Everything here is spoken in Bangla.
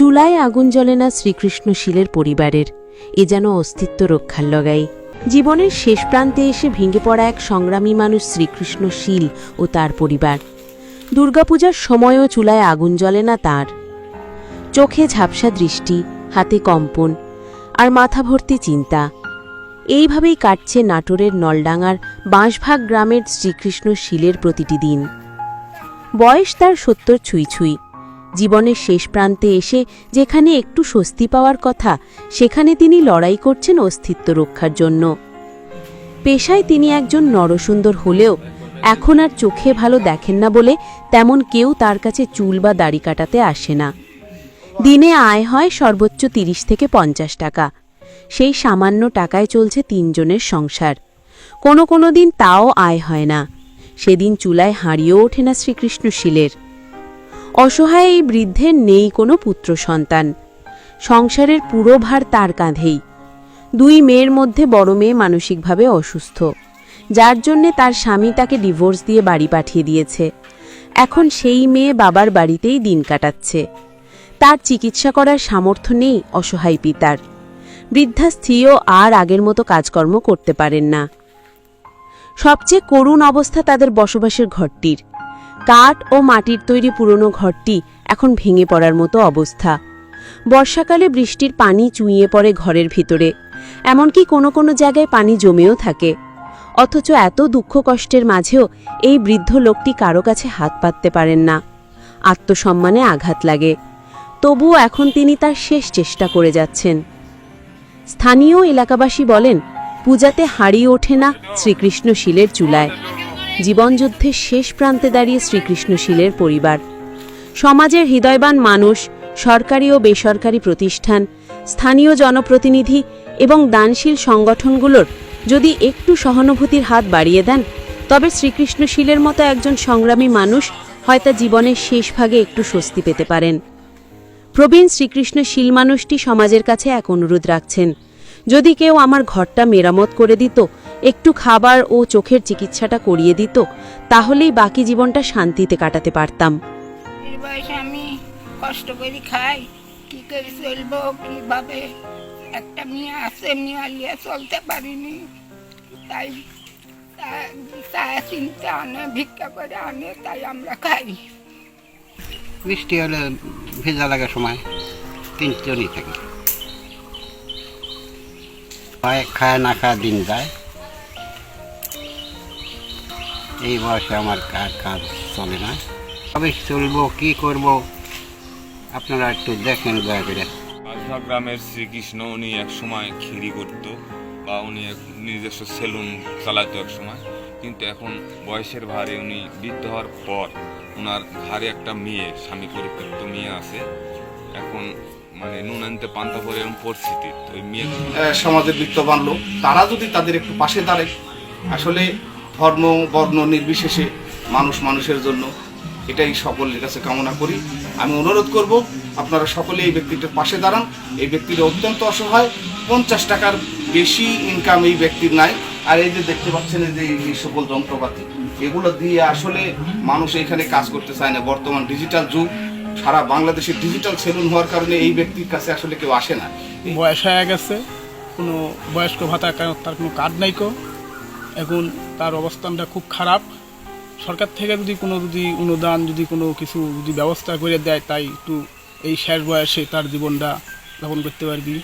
চুলায় আগুন জ্বলে না শ্রীকৃষ্ণশীলের পরিবারের, এ যেন অস্তিত্ব রক্ষার লগাই। জীবনের শেষ প্রান্তে এসে ভেঙে পড়া এক সংগ্রামী মানুষ শ্রীকৃষ্ণশীল ও তার পরিবার। দুর্গাপূজার সময়ও চুলায় আগুন জ্বলে না তাঁর। চোখে ঝাপসা দৃষ্টি, হাতে কম্পন, আর মাথা ভর্তি চিন্তা। এইভাবেই কাটছে নাটোরের নলডাঙ্গার বাঁশভাগ গ্রামের শ্রীকৃষ্ণশীলের প্রতিটি দিন। বয়স তার ৭০ ছুঁই ছুঁই। জীবনের শেষ প্রান্তে এসে যেখানে একটু স্বস্তি পাওয়ার কথা, সেখানে তিনি লড়াই করছেন অস্তিত্ব রক্ষার জন্য। পেশায় তিনি একজন নরসুন্দর হলেও এখন আর চোখে ভালো দেখেন না বলে তেমন কেউ তার কাছে চুল বা দাড়ি কাটাতে আসে না। দিনে আয় হয় সর্বোচ্চ ৩০ থেকে ৫০ টাকা। সেই সামান্য টাকায় চলছে ৩ জনের সংসার। কোনো দিন তাও আয় হয় না। সেদিন চুলায় হাঁড়িও ওঠে না শ্রীকৃষ্ণশীলের। অসহায় এই বৃদ্ধের নেই কোনো পুত্র সন্তান। সংসারের পুরো ভার তার কাঁধেই। ২ মেয়ের মধ্যে বড় মেয়ে মানসিকভাবে অসুস্থ, যার জন্যে তার স্বামী তাকে ডিভোর্স দিয়ে বাড়ি পাঠিয়ে দিয়েছে। এখন সেই মেয়ে বাবার বাড়িতেই দিন কাটাচ্ছে। তার চিকিৎসা করার সামর্থ্য নেই অসহায় পিতার। বৃদ্ধা স্ত্রীও আর আগের মতো কাজকর্ম করতে পারেন না। সবচেয়ে করুণ অবস্থা তাদের বসবাসের ঘরটির। কাঠ ও মাটির তৈরি পুরনো ঘরটি এখন ভেঙে পড়ার মতো অবস্থা। বর্ষাকালে বৃষ্টির পানি চুইয়ে পড়ে ঘরের ভিতরে, এমনকি কোনো জায়গায় পানি জমেও থাকে। অথচ এত দুঃখ কষ্টের মাঝেও এই বৃদ্ধ লোকটি কারো কাছে হাত পাততে পারেন না। আত্মসম্মানে আঘাত লাগে। তবুও এখন তিনি তার শেষ চেষ্টা করে যাচ্ছেন। স্থানীয় এলাকাবাসী বলেন, পূজাতে হাঁড়ি ওঠে না শ্রীকৃষ্ণশীলের চুলায়। জীবনযুদ্ধের শেষ প্রান্তে দাঁড়িয়ে শ্রীকৃষ্ণশীলের পরিবার। সমাজের হৃদয়বান মানুষ, সরকারি ও বেসরকারি প্রতিষ্ঠান, স্থানীয় জনপ্রতিনিধি এবং দানশীল সংগঠনগুলোর যদি একটু সহানুভূতির হাত বাড়িয়ে দেন, তবে শ্রীকৃষ্ণশীলের মতো একজন সংগ্রামী মানুষ হয়তো জীবনের শেষ ভাগে একটু স্বস্তি পেতে পারেন। প্রবীণ শ্রীকৃষ্ণশীল মানুষটি সমাজের কাছে এক অনুরোধ রাখছেন, যদি কেউ আমার ঘরটা মেরামত করে দিত, একটু খাবার ও চোখের চিকিৎসাটা করিয়ে দিত, তাহলেই বাকি জীবনটা শান্তিতে কাটাতে পারতাম। আমি কষ্ট করে খাই, কি করে চলবো, কিভাবে? একটা মেয়ে আছে, মেয়ে নিয়ে চলতে পারিনি। তাই চিন্তা আনে, ভিক্ষা করে আনে, তাই আমরা খাই। বৃষ্টি হলে ভেজা লাগার সময় 3 জনই থাকি। খায় না খায় দিন যায়। এই বয়সে আমার কাজ চলে না। তবে চলবো, কি করব, আপনারা একটু দেখেন দয়া করে। বাঁশভাগ গ্রামের শ্রীকৃষ্ণ উনি এক সময় খিরি করতো, বা উনি নিজস্ব সেলুন চালাতো এক সময়, কিন্তু এখন বয়সের ভারে উনি বৃদ্ধ হওয়ার পর ওনার ঘরে একটা মেয়ে, স্বামী পরিত্যক্ত মেয়ে আছে। এখন মানে নুন আনতে পান্তা পরে এরকম পরিস্থিতি। ওই মেয়ে সমাজের বিত্তবান লোক, তারা যদি তাদের একটু পাশে দাঁড়ায়, আসলে ধর্ম বর্ণ নির্বিশেষে মানুষ মানুষের জন্য, এটাই সকলের কাছে কামনা করি। আমি অনুরোধ করব, আপনারা সকলে এই ব্যক্তিটার পাশে দাঁড়ান। এই ব্যক্তিটা অত্যন্ত অসহায়, 50 টাকার বেশি ইনকাম এই ব্যক্তির নাই। আর এই যে দেখতে পাচ্ছেন, এই সকল যন্ত্রপাতি, এগুলো দিয়ে আসলে মানুষ এখানে কাজ করতে চায় না। বর্তমান ডিজিটাল যুগ, সারা বাংলাদেশে ডিজিটাল সেলুন হওয়ার কারণে এই ব্যক্তির কাছে আসলে কেউ আসে না। বয়স হয়ে গেছে, কোনো বয়স্ক ভাতা তার কোনো কার্ড নাই। এখন তার অবস্থানটা খুব খারাপ। সরকার থেকে যদি অনুদান, যদি কোনো কিছু ব্যবস্থা করে দেয়, তাই একটু এই শেষ বয়সে তার জীবনটা যাপন করতে পারবি।